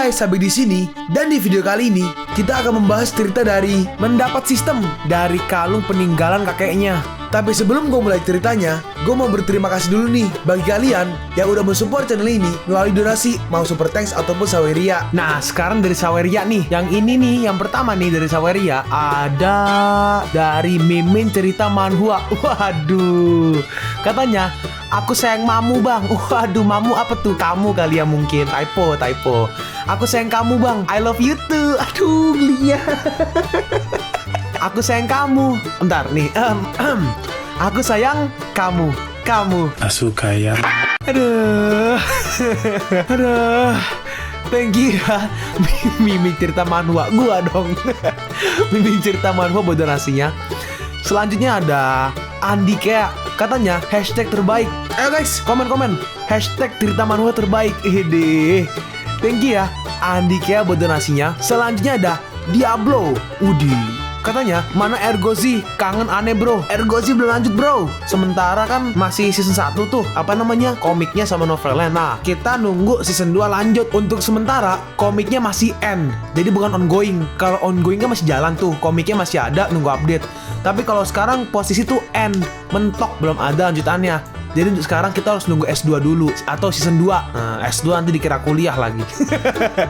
guys, Sabik di sini. Dan di video kali ini kita akan membahas cerita dari mendapat sistem dari kalung peninggalan kakeknya. Tapi sebelum gue mulai ceritanya, gue mau berterima kasih dulu nih bagi kalian yang udah mensupport channel ini melalui donasi, mau super thanks ataupun Saweria. Nah, sekarang dari Saweria nih, yang ini nih, yang pertama nih dari Saweria ada dari Mimin Cerita Manhwa. Waduh, katanya aku sayang mamu bang. Waduh, mamu apa tuh? Kamu kali ya mungkin. Typo. Aku sayang kamu bang. I love you too. Aduh, gelinya. Aku sayang kamu. Bentar nih. Aku sayang kamu. Asuka ya. Aduh. Thank you ya Mimin Cerita Manhwa. Gua dong. Mimin Cerita Manhwa buat donasinya. Selanjutnya ada Andika. Katanya hashtag terbaik. Ayo guys, komen. Hashtag Cerita Manhwa terbaik. Deh. Thank you ya Andika buat donasinya. Selanjutnya ada Diablo Udi. Katanya, mana Ergozi? Kangen aneh bro. Ergozi belum lanjut bro. Sementara kan masih season 1 tuh, apa namanya, komiknya sama novelnya. Nah, kita nunggu season 2 lanjut. Untuk sementara, komiknya masih end, jadi bukan ongoing. Kalau ongoing kan masih jalan tuh, komiknya masih ada, nunggu update. Tapi kalau sekarang posisi tuh end, mentok, belum ada lanjutannya. Jadi untuk sekarang kita harus nunggu S2 dulu atau season 2. Nah, S2 nanti dikira kuliah lagi.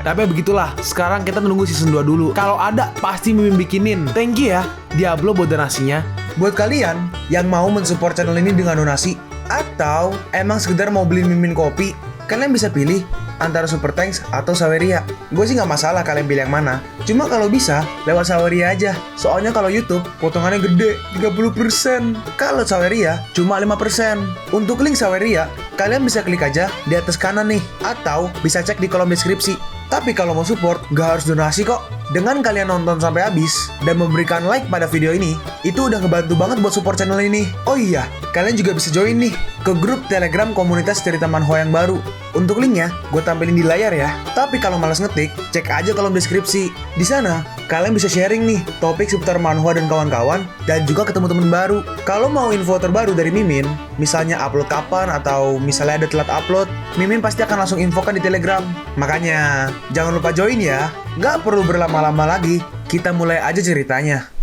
Tapi begitulah. Sekarang kita nunggu season 2 dulu. Kalau ada pasti Mimin bikinin. Thank you ya Diablo buat donasinya. Buat kalian yang mau mensupport channel ini dengan donasi atau emang sekedar mau beli Mimin kopi, kalian bisa pilih antara super thanks atau Saweria. Gue sih gak masalah kalian pilih yang mana. Cuma kalau bisa lewat Saweria aja. Soalnya kalau YouTube potongannya gede 30%. Kalau Saweria cuma 5%. Untuk link Saweria kalian bisa klik aja di atas kanan nih, atau bisa cek di kolom deskripsi. Tapi kalau mau support gak harus donasi kok. Dengan kalian nonton sampai habis dan memberikan like pada video ini, itu udah ngebantu banget buat support channel ini. Oh iya, kalian juga bisa join nih ke grup Telegram komunitas Cerita Manhwa yang baru. Untuk linknya gue tampilin di layar ya. Tapi kalau malas ngetik, cek aja kolom deskripsi. Di sana kalian bisa sharing nih topik seputar manhwa dan kawan-kawan, dan juga ketemu teman baru. Kalau mau info terbaru dari Mimin, misalnya upload kapan atau misalnya ada telat upload, Mimin pasti akan langsung infokan di Telegram. Makanya jangan lupa join ya. Nggak perlu berlama-lama lagi, kita mulai aja ceritanya.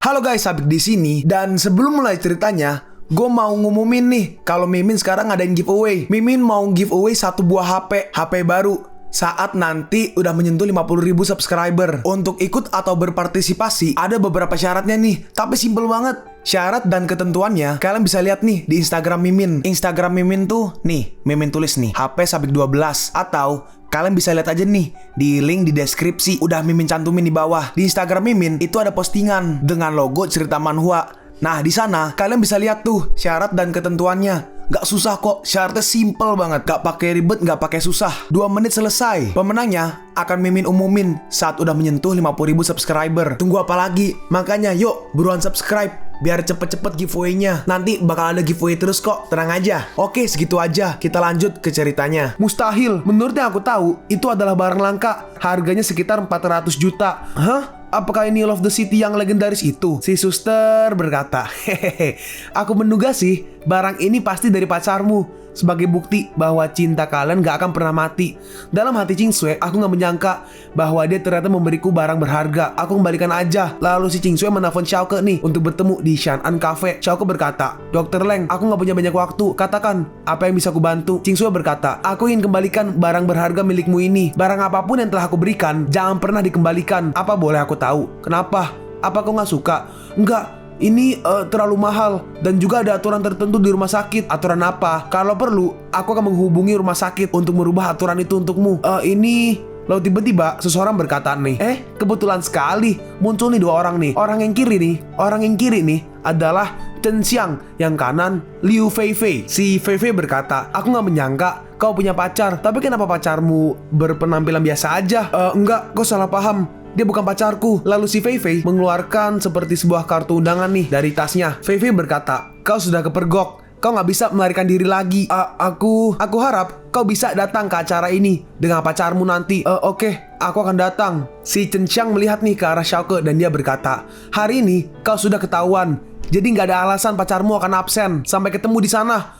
Halo guys, Sabik di sini. Dan sebelum mulai ceritanya, gue mau ngumumin nih kalau Mimin sekarang ngadain giveaway. Mimin mau giveaway 1 buah HP baru saat nanti udah menyentuh 50.000 subscriber. Untuk ikut atau berpartisipasi ada beberapa syaratnya nih, tapi simple banget. Syarat dan ketentuannya kalian bisa lihat nih di Instagram Mimin. Instagram Mimin tuh nih, Mimin tulis nih HP Sabik 12, atau kalian bisa lihat aja nih di link di deskripsi, udah Mimin cantumin di bawah. Di Instagram Mimin itu ada postingan dengan logo Cerita Manhwa. Nah, di sana kalian bisa lihat tuh syarat dan ketentuannya. Gak susah kok, syaratnya simple banget. Gak pakai ribet, gak pakai susah. 2 menit selesai. Pemenangnya akan Mimin umumin saat udah menyentuh 50.000 subscriber. Tunggu apa lagi? Makanya yuk buruan subscribe biar cepet-cepet giveaway-nya. Nanti bakal ada giveaway terus kok, tenang aja. Oke, segitu aja. Kita lanjut ke ceritanya. Mustahil, menurut yang aku tahu, itu adalah barang langka. Harganya sekitar 400 juta. Hah? Apakah ini Love the City yang legendaris itu? Si suster berkata, hehehe, aku menduga sih barang ini pasti dari pacarmu, sebagai bukti bahwa cinta kalian gak akan pernah mati. Dalam hati Cingsue, aku gak menyangka bahwa dia ternyata memberiku barang berharga. Aku kembalikan aja. Lalu si Cingsue menelpon Xiaoke nih untuk bertemu di Shan'an Cafe. Xiaoke berkata, Dr. Leng, aku gak punya banyak waktu. Katakan, apa yang bisa aku bantu? Cingsue berkata, aku ingin kembalikan barang berharga milikmu ini. Barang apapun yang telah aku berikan, jangan pernah dikembalikan. Apa boleh aku tahu? Kenapa? Apa kau gak suka? Enggak. Ini terlalu mahal dan juga ada aturan tertentu di rumah sakit. Aturan apa? Kalau perlu, aku akan menghubungi rumah sakit untuk merubah aturan itu untukmu. Ini... Lalu tiba-tiba seseorang berkata nih, kebetulan sekali muncul nih 2 orang nih. Orang yang kiri nih adalah Chen Xiang, yang kanan Liu Feifei. Si Feifei berkata, aku gak menyangka kau punya pacar. Tapi kenapa pacarmu berpenampilan biasa aja? Enggak, kau salah paham. Dia bukan pacarku. Lalu si Feifei mengeluarkan seperti sebuah kartu undangan nih dari tasnya. Feifei berkata, kau sudah kepergok. Kau gak bisa melarikan diri lagi. Aku harap kau bisa datang ke acara ini dengan pacarmu nanti. Oke, aku akan datang. Si Chen Xiang melihat nih ke arah Xiaoke dan dia berkata, hari ini kau sudah ketahuan. Jadi gak ada alasan pacarmu akan absen. Sampai ketemu di sana.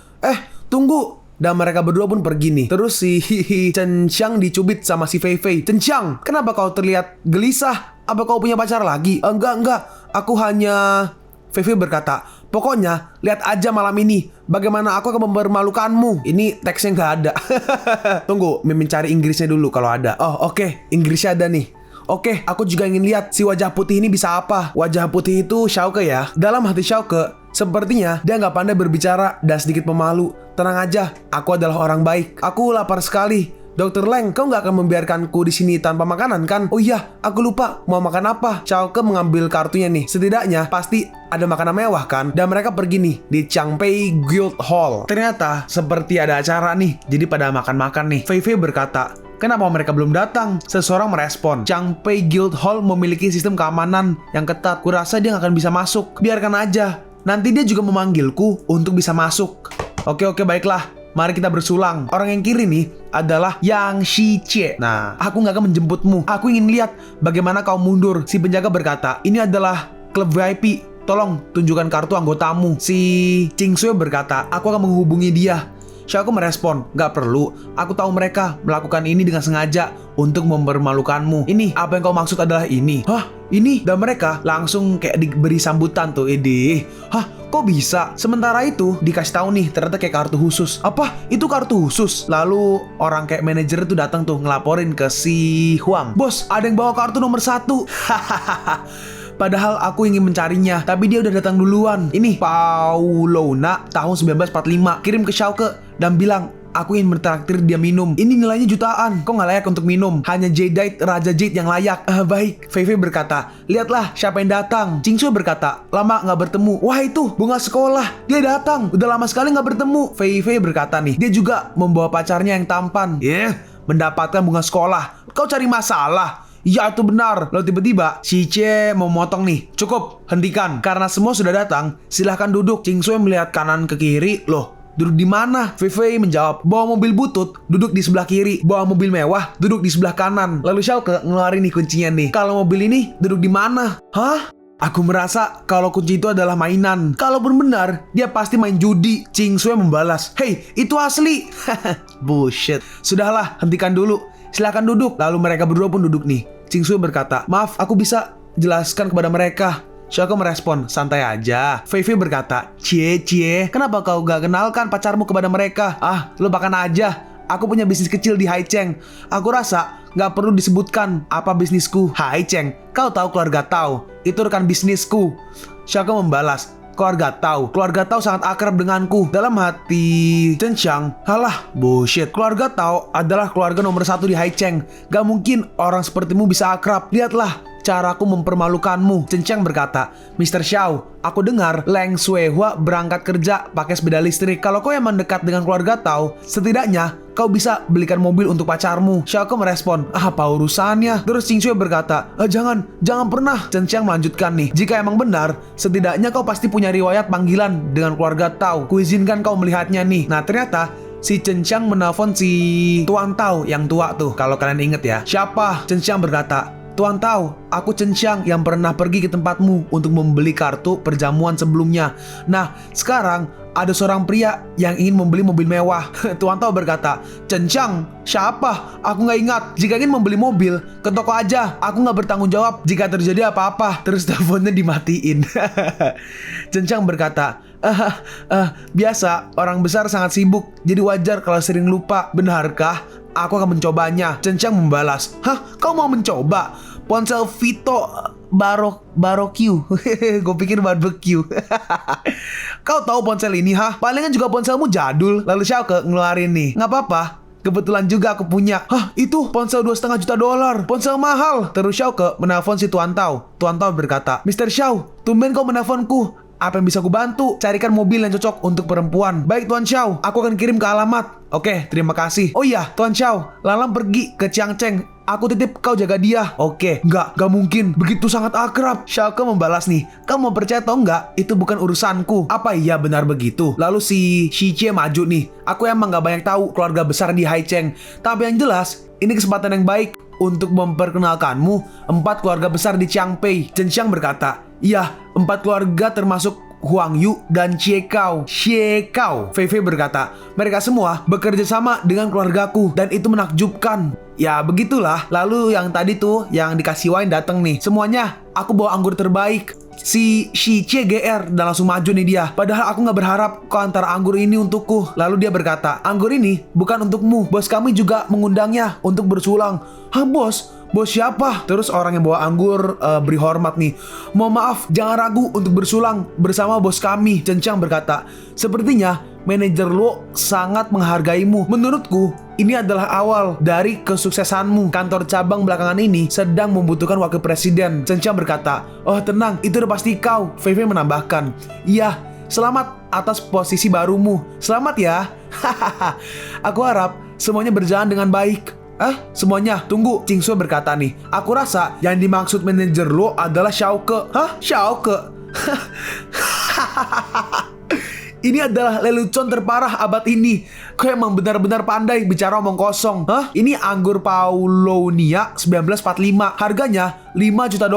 Tunggu. Dan mereka berdua pun pergi nih. Terus si Chen Xiang dicubit sama si Fei Fei. Chen Xiang, kenapa kau terlihat gelisah? Apa kau punya pacar lagi? Enggak. Aku hanya... Fei Fei berkata, pokoknya lihat aja malam ini bagaimana aku akan mempermalukanmu. Ini teksnya nggak ada. Tunggu, Mimin cari Inggrisnya dulu kalau ada. Oh oke, Inggrisnya ada nih. Oke, aku juga ingin lihat si wajah putih ini bisa apa. Wajah putih itu Xiaoke ya. Dalam hati Xiaoke, sepertinya dia nggak pandai berbicara dan sedikit pemalu. Tenang aja, aku adalah orang baik. Aku lapar sekali. Dr. Leng, kau nggak akan membiarkanku di sini tanpa makanan kan? Oh iya, aku lupa mau makan apa. Xiaoke mengambil kartunya nih. Setidaknya pasti ada makanan mewah kan? Dan mereka pergi nih di Changpei Guild Hall. Ternyata seperti ada acara nih. Jadi pada makan-makan nih. Fei Fei berkata, kenapa mereka belum datang? Seseorang merespon, Changpei Guild Hall memiliki sistem keamanan yang ketat. Kurasa dia nggak akan bisa masuk. Biarkan aja. Nanti dia juga memanggilku untuk bisa masuk. Oke, baiklah. Mari kita bersulang. Orang yang kiri nih adalah Yang Shicie. Nah, aku nggak akan menjemputmu. Aku ingin lihat bagaimana kau mundur. Si penjaga berkata, ini adalah klub VIP. Tolong tunjukkan kartu anggotamu. Si Ching Sui berkata, aku akan menghubungi dia. Xiaoke merespon, gak perlu. Aku tahu mereka melakukan ini dengan sengaja untuk mempermalukanmu. Ini, apa yang kau maksud adalah ini? Hah? Ini? Dan mereka langsung kayak diberi sambutan tuh. Hah? Kok bisa? Sementara itu dikasih tahu nih, ternyata kayak kartu khusus. Apa? Itu kartu khusus? Lalu orang kayak manajer tuh datang tuh ngelaporin ke si Huang. Bos, ada yang bawa kartu nomor 1. Hahaha. Padahal aku ingin mencarinya, tapi dia udah datang duluan. Ini Paulona tahun 1945 kirim ke Xiaoke dan bilang, aku ingin mentraktir dia minum. Ini nilainya jutaan. Kok nggak layak untuk minum? Hanya Jadeite Raja Jade yang layak. Baik. Fei Fei berkata, lihatlah siapa yang datang. Ching Sui berkata, lama nggak bertemu. Wah itu bunga sekolah. Dia datang. Udah lama sekali nggak bertemu. Fei Fei berkata nih, dia juga membawa pacarnya yang tampan. Mendapatkan bunga sekolah. Kau cari masalah. Ya itu benar. Lalu tiba-tiba si Cie mau motong nih. Cukup, hentikan. Karena semua sudah datang, silahkan duduk. Ching Sui melihat kanan ke kiri. Loh, duduk di mana? Fei Fei menjawab, bawa mobil butut, duduk di sebelah kiri. Bawa mobil mewah, duduk di sebelah kanan. Lalu Xiaoke ngeluarin nih kuncinya nih. Kalau mobil ini duduk di mana? Hah? Aku merasa kalau kunci itu adalah mainan. Kalaupun benar, dia pasti main judi. Ching Sui membalas, hey, itu asli. Bullshit. Sudahlah, hentikan dulu. Silakan duduk. Lalu mereka berdua pun duduk nih. Ching Sui berkata, maaf, aku bisa jelaskan kepada mereka. Xiaoke merespon, santai aja. Fei Fei berkata, Cie, kenapa kau gak kenalkan pacarmu kepada mereka? Lo bahkan aja. Aku punya bisnis kecil di Haicheng. Aku rasa gak perlu disebutkan apa bisnisku. Haicheng, kau tahu keluarga Tao. Itu rekan bisnisku. Xiaoke membalas, keluarga Tao sangat akrab denganku. Dalam hati Chen Xiang, halah, bullshit. Keluarga Tao adalah keluarga nomor 1 di Haicheng. Gak mungkin orang sepertimu bisa akrab. Lihatlah caraku mempermalukanmu. Chen Xiang berkata, Mr. Xiao, aku dengar Leng Suehua berangkat kerja pakai sepeda listrik. Kalau kau yang mendekat dengan keluarga Tao, setidaknya kau bisa belikan mobil untuk pacarmu. Xiaoke merespon, apa urusannya? Terus Ching Sui berkata, jangan pernah. Chen Xiang melanjutkan nih, jika emang benar, setidaknya kau pasti punya riwayat panggilan dengan keluarga Tao. Kuizinkan kau melihatnya nih. Nah ternyata si Chen Xiang menelpon si Tuan Tao yang tua tuh. Kalau kalian inget ya. Siapa? Chen Xiang berkata, Tuan Tao, aku Chen Xiang yang pernah pergi ke tempatmu untuk membeli kartu perjamuan sebelumnya. Nah, sekarang ada seorang pria yang ingin membeli mobil mewah. Tuan Tao berkata, Chen Xiang, siapa? Aku nggak ingat. Jika ingin membeli mobil, ke toko aja. Aku nggak bertanggung jawab jika terjadi apa-apa. Terus teleponnya dimatiin. Chen Xiang berkata, biasa, orang besar sangat sibuk. Jadi wajar kalau sering lupa. Benarkah? Aku akan mencobanya. Chen Xiang membalas, kau mau mencoba? Ponsel Vito Barokyu. Gue pikir barbecue. Kau tahu ponsel ini, palingan juga ponselmu jadul. Lalu Xiaoke ngeluarin nih, nggak apa-apa, kebetulan juga aku punya. Itu ponsel $2,5 juta. Ponsel mahal. Terus Xiaoke menelpon si Tuan Tao. Tuan Tao berkata, Mr. Xiao, tumben kau menelponku. Apa yang bisa aku bantu? Carikan mobil yang cocok untuk perempuan. Baik Tuan Xiao, aku akan kirim ke alamat. Oke, terima kasih. Oh iya, Tuan Xiao, Lalang pergi ke Changcheng. Aku titip kau jaga dia. Oke, nggak mungkin. Begitu sangat akrab. Xiaoke membalas nih, kamu mau percaya atau enggak? Itu bukan urusanku. Apa iya benar begitu? Lalu si Cie maju nih. Aku emang nggak banyak tahu keluarga besar di Haicheng. Tapi yang jelas, ini kesempatan yang baik untuk memperkenalkanmu 4 keluarga besar di Changpei. Chen Xiang berkata, iya, 4 keluarga termasuk Huang Yu dan Xie Kao. Fei Fei berkata, mereka semua bekerja sama dengan keluargaku dan itu menakjubkan. Ya begitulah. Lalu yang tadi tuh yang dikasih wine datang nih. Semuanya aku bawa anggur terbaik. Si Cie GR dan langsung maju nih dia. Padahal aku gak berharap kau antar anggur ini untukku. Lalu dia berkata, anggur ini bukan untukmu. Bos kami juga mengundangnya untuk bersulang. Hah bos? Bos siapa? Terus orang yang bawa anggur beri hormat nih. Mohon maaf, jangan ragu untuk bersulang bersama bos kami. Chen Qiang berkata, sepertinya manajer Luo sangat menghargaimu. Menurutku, ini adalah awal dari kesuksesanmu. Kantor cabang belakangan ini sedang membutuhkan wakil presiden. Chen Qiang berkata, oh tenang, itu udah pasti kau. Fei Fei menambahkan, iya, selamat atas posisi barumu. Selamat ya. Hahaha. Aku harap semuanya berjalan dengan baik. Semuanya, tunggu. Ching Sui berkata nih, aku rasa yang dimaksud manajer Luo adalah Xiaoke. Hah? Xiaoke? Ini adalah lelucon terparah abad ini. Kau emang benar-benar pandai bicara omong kosong. Hah? Ini anggur Paulownia 1945. Harganya $5 juta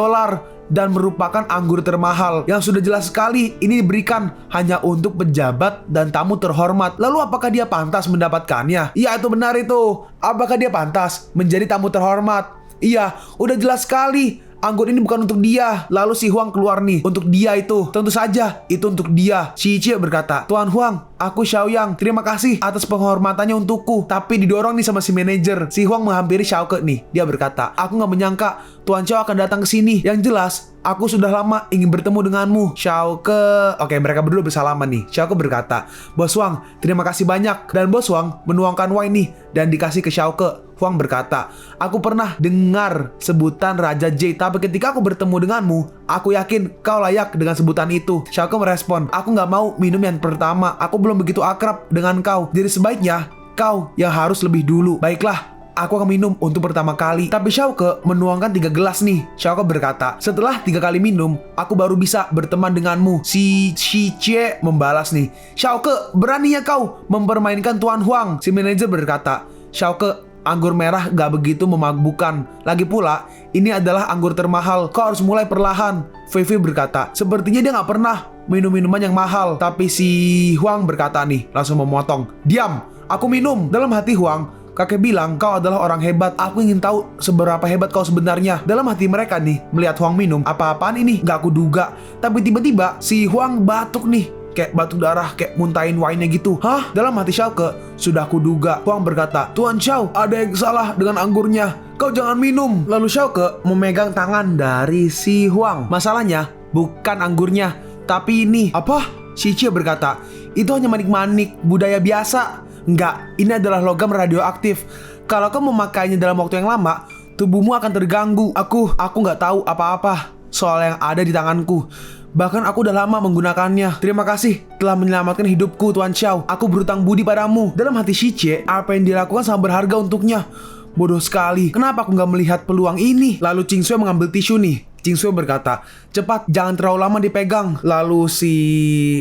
dan merupakan anggur termahal. Yang sudah jelas sekali ini diberikan hanya untuk pejabat dan tamu terhormat. Lalu apakah dia pantas mendapatkannya? Iya, itu benar itu. Apakah dia pantas menjadi tamu terhormat? Iya, udah jelas sekali. Anggur ini bukan untuk dia. Lalu si Huang keluar nih. Untuk dia itu. Tentu saja itu untuk dia. Si Cie berkata, Tuan Huang, aku Xiaoyang. Terima kasih atas penghormatannya untukku. Tapi didorong nih sama si manajer. Si Huang menghampiri Xiaoke nih. Dia berkata, aku gak menyangka Tuan Xiao akan datang ke sini. Yang jelas, aku sudah lama ingin bertemu denganmu. Xiaoke. Oke, mereka berdua bersalaman nih. Xiaoke berkata, Bos Huang, terima kasih banyak. Dan Bos Huang menuangkan wine nih dan dikasih ke Xiaoke. Huang berkata, aku pernah dengar sebutan Raja J, tapi ketika aku bertemu denganmu, aku yakin kau layak dengan sebutan itu. Xiaoke merespon, aku gak mau minum yang pertama. Aku belum begitu akrab dengan kau. Jadi sebaiknya kau yang harus lebih dulu. Baiklah, aku akan minum untuk pertama kali. Tapi Xiaoke menuangkan 3 gelas nih. Xiaoke berkata, setelah 3 kali minum, aku baru bisa berteman denganmu. Si Cie membalas nih, Xiaoke, beraninya kau mempermainkan Tuan Huang. Si manajer berkata, Xiaoke, anggur merah gak begitu memabukkan. Lagi pula, ini adalah anggur termahal. Kau harus mulai perlahan. Fei Fei berkata, sepertinya dia gak pernah minum minuman yang mahal. Tapi si Huang berkata nih, langsung memotong, diam, aku minum. Dalam hati Huang, kakek bilang, kau adalah orang hebat. Aku ingin tahu seberapa hebat kau sebenarnya. Dalam hati mereka nih, melihat Huang minum, apa-apaan ini gak aku duga. Tapi tiba-tiba si Huang batuk nih, kayak batuk darah, kayak muntahin wine-nya gitu. Hah? Dalam hati Xiaoke, sudah kuduga. Huang berkata, Tuan Xiao, ada yang salah dengan anggurnya. Kau jangan minum. Lalu Xiaoke memegang tangan dari si Huang. Masalahnya bukan anggurnya, tapi ini. Apa? Si Cie berkata, itu hanya manik-manik budaya biasa. Enggak, ini adalah logam radioaktif. Kalau kau memakainya dalam waktu yang lama, tubuhmu akan terganggu. Aku nggak tahu apa-apa soal yang ada di tanganku. Bahkan aku udah lama menggunakannya. Terima kasih telah menyelamatkan hidupku, Tuan Xiao. Aku berutang budi padamu. Dalam hati si Cie, apa yang dilakukan sangat berharga untuknya. Bodoh sekali. Kenapa aku nggak melihat peluang ini? Lalu Ching Sui mengambil tisu nih. Ching Sui berkata, cepat, jangan terlalu lama dipegang. Lalu si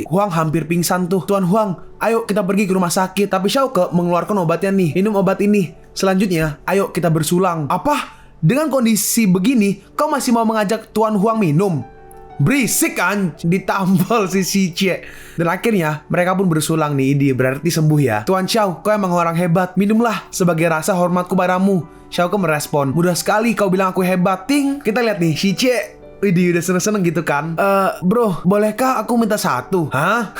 Huang hampir pingsan tuh. Tuan Huang, ayo kita pergi ke rumah sakit. Tapi Xiaoke mengeluarkan obatnya nih. Minum obat ini. Selanjutnya, ayo kita bersulang. Apa? Dengan kondisi begini, kau masih mau mengajak Tuan Huang minum? Berisik kan? Ditampol si Cie. Dan akhirnya mereka pun bersulang nih. Ini berarti sembuh ya. Tuan Xiao, kau emang orang hebat. Minumlah sebagai rasa hormatku padamu. Xiaoke merespon, mudah sekali kau bilang aku hebat. Ting, kita lihat nih si Cie. Widih, udah seneng-seneng gitu kan. Bro, bolehkah aku minta satu? Hah?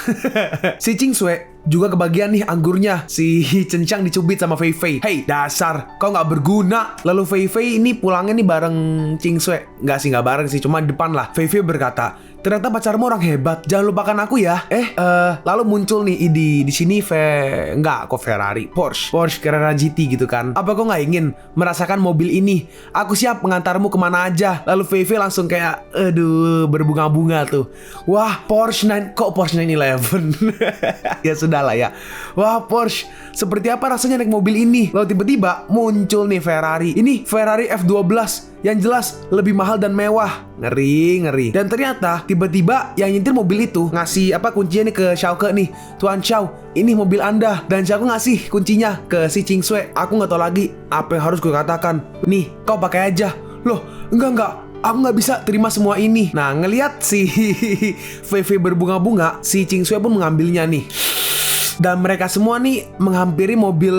Si Ching Sui juga kebagian nih anggurnya. Si Chen Qiang dicubit sama Fei Fei. Hei, dasar, kau gak berguna. Lalu Fei Fei ini pulangnya nih bareng Ching Sui. Gak bareng sih, cuma depan lah. Fei Fei berkata, ternyata pacarmu orang hebat. Jangan lupakan aku ya. Lalu muncul nih di sini enggak kok Ferrari, Porsche Carrera GT gitu kan. Apa kau nggak ingin merasakan mobil ini? Aku siap mengantarmu kemana aja. Lalu Fei Fei langsung kayak, aduh, berbunga-bunga tuh. Wah, Porsche 911. Ya sudah lah ya. Wah, Porsche, seperti apa rasanya naik mobil ini? Lalu tiba-tiba muncul nih Ferrari. Ini Ferrari F12. Yang jelas lebih mahal dan mewah. Ngeri. Dan ternyata tiba-tiba yang nyetir mobil itu ngasih kuncinya nih ke Xiaoke nih. Tuan Xiao, ini mobil Anda. Dan Xiaoke ngasih kuncinya ke si Ching Sui. Aku nggak tahu lagi apa yang harus gue katakan. Nih, kau pakai aja. Loh, enggak. aku nggak bisa terima semua ini. Nah, ngelihat si VV berbunga-bunga, si Ching Sui pun mengambilnya nih. Dan mereka semua nih menghampiri mobil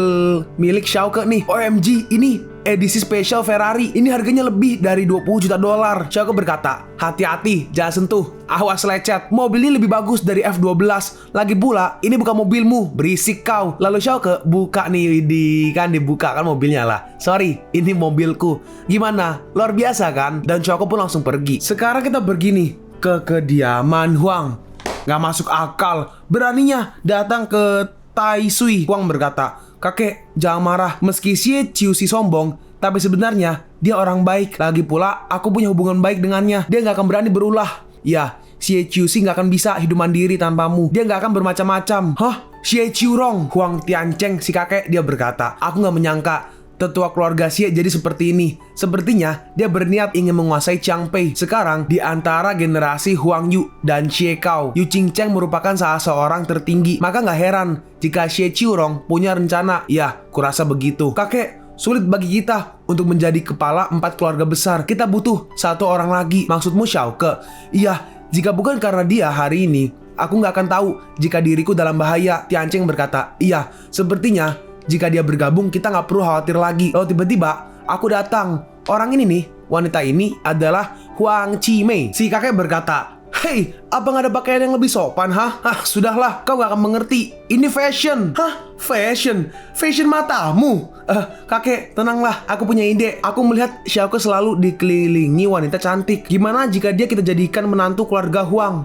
milik Xiaoke nih. OMG, ini edisi spesial Ferrari. Ini harganya lebih dari 20 juta dolar. Xiaoke berkata, hati-hati, jangan sentuh. Awas lecet. Mobil ini lebih bagus dari F12. Lagi pula, ini bukan mobilmu. Berisik kau. Lalu Xiaoke buka nih, dibuka kan mobilnya lah. Sorry, ini mobilku. Gimana? Luar biasa kan? Dan Xiaoke pun langsung pergi. Sekarang kita pergi nih ke kediaman Huang. Gak masuk akal, beraninya datang ke Tai Sui. Huang berkata, kakek jangan marah. Meski Xie Qiuxi sombong, tapi sebenarnya dia orang baik. Lagi pula aku punya hubungan baik dengannya. Dia gak akan berani berulah. Ya, Xie Qiuxi gak akan bisa hidup mandiri tanpamu. Dia gak akan bermacam-macam. Hah? Xie Qiurong, Huang Tiancheng si kakek, dia berkata, aku gak menyangka tetua keluarga Xie jadi seperti ini. Sepertinya dia berniat ingin menguasai Changpei. Sekarang di antara generasi Huang Yu dan Xie Kao, Yu Qingcheng merupakan salah seorang tertinggi. Maka gak heran jika Xie Qiurong punya rencana. Ya, kurasa begitu. Kakek, sulit bagi kita untuk menjadi kepala 4 keluarga besar. Kita butuh 1 orang lagi. Maksudmu Xiaoke? Iya, jika bukan karena dia hari ini, aku gak akan tahu jika diriku dalam bahaya. Tiancheng berkata, iya, sepertinya jika dia bergabung, kita nggak perlu khawatir lagi. Lalu tiba-tiba, aku datang. Orang ini nih, wanita ini adalah Huang Qimei. Si kakek berkata, hei, apa nggak ada pakaian yang lebih sopan, hah? Sudahlah, kau nggak akan mengerti. Ini fashion. Hah? Fashion? Fashion matamu? Kakek, tenanglah, aku punya ide. Aku melihat Xiaoke selalu dikelilingi wanita cantik. Gimana jika kita jadikan menantu keluarga Huang?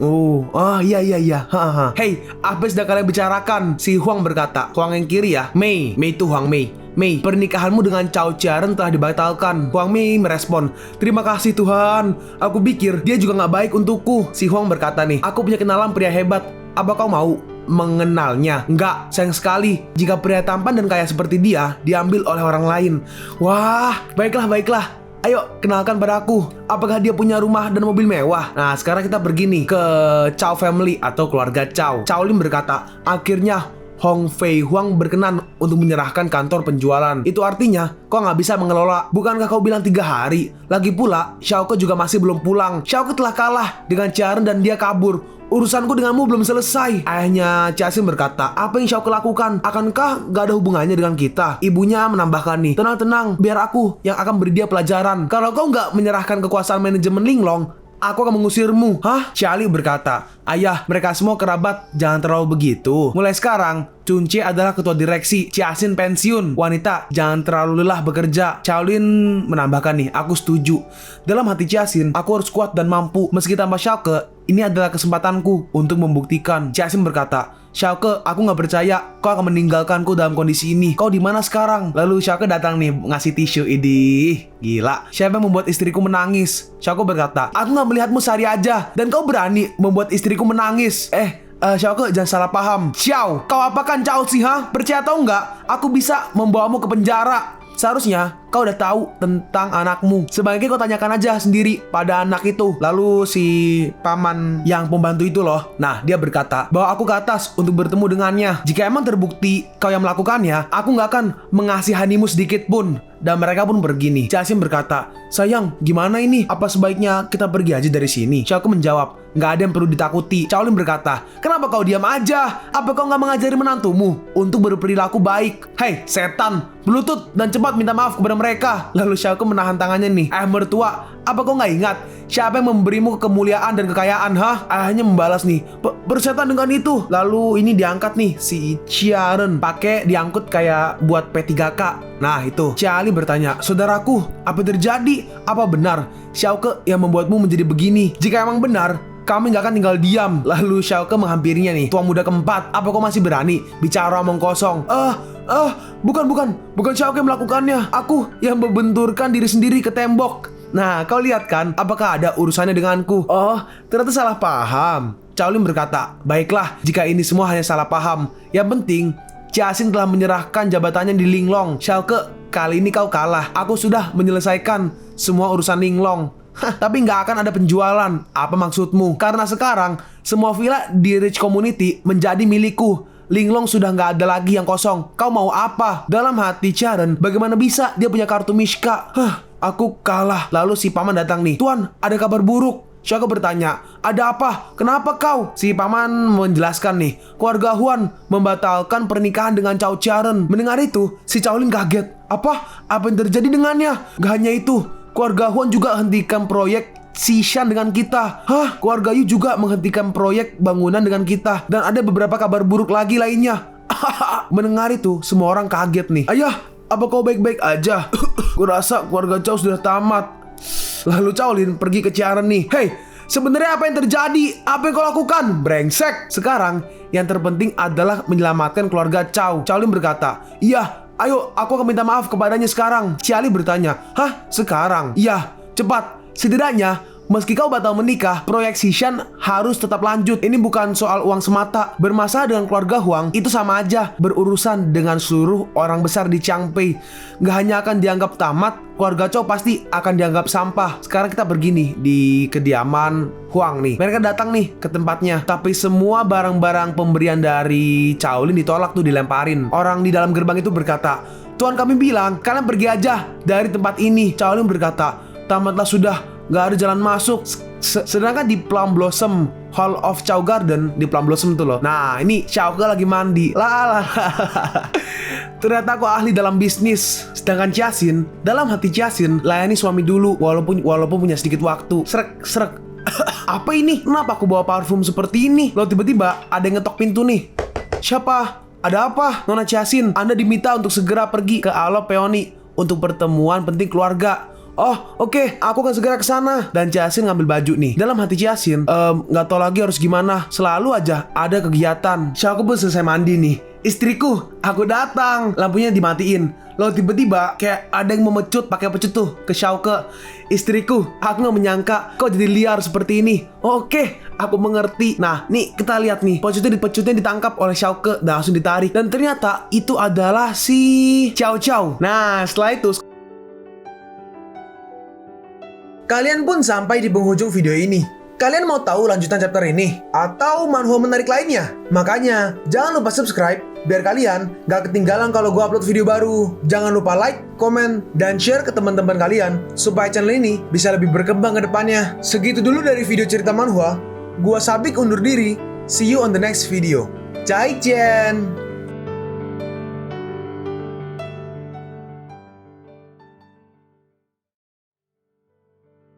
Iya. Hei, apa yang sedang kalian bicarakan? Si Huang berkata. Huang yang kiri ya, Mei itu Huang Mei. Mei, pernikahanmu dengan Cao Jiaren telah dibatalkan. Huang Mei merespon, terima kasih Tuhan. Aku pikir dia juga nggak baik untukku. Si Huang berkata nih, aku punya kenalan pria hebat. Apa kau mau mengenalnya? Enggak, sayang sekali jika pria tampan dan kaya seperti dia diambil oleh orang lain. Wah, baiklah. Ayo, kenalkan padaku. Apakah dia punya rumah dan mobil mewah? Nah, sekarang kita pergi nih ke Cao family atau keluarga Cao. Cao Lin berkata, akhirnya Hong Fei Huang berkenan untuk menyerahkan kantor penjualan. Itu artinya kau nggak bisa mengelola. Bukankah kau bilang 3 hari? Lagi pula, Xiaoke juga masih belum pulang. Xiaoke telah kalah dengan Jiaren dan dia kabur. Urusanku denganmu belum selesai. Ayahnya Jiaxin berkata, apa yang Xiaoke lakukan? Akankah gak ada hubungannya dengan kita? Ibunya menambahkan nih, tenang, biar aku yang akan beri dia pelajaran. Kalau kau gak menyerahkan kekuasaan manajemen Linglong, aku akan mengusirmu. Hah? Xiali berkata, ayah, mereka semua kerabat, jangan terlalu begitu. Mulai sekarang, Chunche adalah ketua direksi. Jiaxin pensiun. Wanita, jangan terlalu lelah bekerja. Shaolin menambahkan nih, aku setuju. Dalam hati Jiaxin, aku harus kuat dan mampu. Meski tanpa Xiaoke, ini adalah kesempatanku untuk membuktikan. Jiaxin berkata, Xiaoke, aku gak percaya kau akan meninggalkanku dalam kondisi ini. Kau di mana sekarang? Lalu Xiaoke datang nih, ngasih tisu. Idih, gila. Siapa yang membuat istriku menangis? Xiaoke berkata, aku gak melihatmu sehari aja, dan kau berani membuat istriku menangis. Xiaoke, jangan salah paham. Xiao, kau apakan Cao sih, ha? Percaya atau enggak, aku bisa membawamu ke penjara. Seharusnya kau udah tahu tentang anakmu. Sebaiknya kau tanyakan aja sendiri pada anak itu. Lalu si paman yang pembantu itu loh, nah dia berkata, bawa aku ke atas untuk bertemu dengannya. Jika emang terbukti kau yang melakukannya, aku gak akan mengasihanimu sedikit pun. Dan mereka pun pergi nih. Jiaxin berkata, sayang, gimana ini? Apa sebaiknya kita pergi aja dari sini? Xiaoke menjawab, nggak ada yang perlu ditakuti. Cao Lin berkata, kenapa kau diam aja? Apa kau nggak mengajari menantumu untuk berperilaku baik? Hei, setan, berlutut dan cepat minta maaf kepada mereka. Lalu Xiaoke menahan tangannya nih. Mertua, apa kau nggak ingat siapa yang memberimu kemuliaan dan kekayaan, ha? Ayahnya membalas nih, bersetan dengan itu. Lalu ini diangkat nih, si Jiaren pakai diangkut kayak buat P3K. Nah itu, Xiali bertanya, saudaraku, apa terjadi? Apa benar Xiaoke yang membuatmu menjadi begini? Jika emang benar, kami gak akan tinggal diam. Lalu Xiaoke menghampirinya nih, tua muda keempat, apa kau masih berani bicara omong kosong? Bukan Xiaoke melakukannya. Aku yang membenturkan diri sendiri ke tembok. Nah, kau lihat kan, apakah ada urusannya denganku? Oh, ternyata salah paham. Cao Lin berkata, baiklah, jika ini semua hanya salah paham. Yang penting, Jiaxin telah menyerahkan jabatannya di Linglong. Xiaoke, kali ini kau kalah. Aku sudah menyelesaikan semua urusan Linglong. Tapi nggak akan ada penjualan. Apa maksudmu? Karena sekarang semua villa di Rich Community menjadi milikku. Linglong sudah nggak ada lagi yang kosong. Kau mau apa? Dalam hati Jiaren, bagaimana bisa dia punya kartu Mishka? aku kalah. Lalu si paman datang nih. Tuan, ada kabar buruk. Xiao Ke bertanya, ada apa? Kenapa kau? Si paman menjelaskan nih, keluarga Huan membatalkan pernikahan dengan Cao Qiaren. Mendengar itu, si Cao Lin kaget. Apa? Apa yang terjadi dengannya? Gak hanya itu, keluarga Huan juga hentikan proyek Xishan dengan kita. Hah? Keluarga Yu juga menghentikan proyek bangunan dengan kita. Dan ada beberapa kabar buruk lagi lainnya. Mendengar itu, semua orang kaget nih. Ayah, apa kau baik-baik aja? Kurasa keluarga Cao sudah tamat. Lalu Cao Lin pergi ke Qiaren nih. Hei, sebenarnya apa yang terjadi? Apa yang kau lakukan? Brengsek. Sekarang, yang terpenting adalah menyelamatkan keluarga Cao. Cao Lin berkata, iya, ayo aku akan minta maaf kepadanya sekarang. Xia Li bertanya, hah? Sekarang? Iya, cepat. Setidaknya, meski kau batal menikah, proyek Xishan harus tetap lanjut. Ini bukan soal uang semata. Bermasalah dengan keluarga Huang itu sama aja berurusan dengan seluruh orang besar di Changpei. Gak hanya akan dianggap tamat, keluarga Cao pasti akan dianggap sampah. Sekarang kita pergi nih di kediaman Huang nih. Mereka datang nih ke tempatnya. Tapi semua barang-barang pemberian dari Cao Lin ditolak tuh, dilemparin. Orang di dalam gerbang itu berkata, Tuan kami bilang, kalian pergi aja dari tempat ini. Cao Lin berkata, tamatlah sudah. Gak ada jalan masuk. Sedangkan di Plum Blossom Hall of Chao Garden, di Plum Blossom tuh loh. Nah ini Xiao Ke lagi mandi. Lah. Ternyata aku ahli dalam bisnis. Sedangkan Jiaxin, dalam hati Jiaxin, layani suami dulu walaupun punya sedikit waktu. Srek. Apa ini? Kenapa aku bawa parfum seperti ini? Loh tiba-tiba ada yang ngetok pintu nih. Siapa? Ada apa? Nona Jiaxin, Anda diminta untuk segera pergi ke Alo Peony untuk pertemuan penting keluarga. Oh, oke, aku akan segera ke sana. Dan Jiaxin ngambil baju nih. Dalam hati Jiaxin, nggak tahu lagi harus gimana. Selalu aja ada kegiatan. Xiao Ke pun selesai mandi nih. Istriku, aku datang. Lampunya dimatiin. Lalu tiba-tiba kayak ada yang memecut pakai pecut tuh ke Xiao Ke. Istriku, aku nggak menyangka kau jadi liar seperti ini. Oke, aku mengerti. Nah, nih kita lihat nih. Pecutnya ditangkap oleh Xiao Ke dan langsung ditarik. Dan ternyata itu adalah si Cao Cao. Nah, setelah itu kalian pun sampai di penghujung video ini. Kalian mau tahu lanjutan chapter ini? Atau manhwa menarik lainnya? Makanya, jangan lupa subscribe biar kalian gak ketinggalan kalau gue upload video baru. Jangan lupa like, komen, dan share ke teman-teman kalian supaya channel ini bisa lebih berkembang ke depannya. Segitu dulu dari video cerita manhwa. Gua Sabik undur diri. See you on the next video. Zaijian!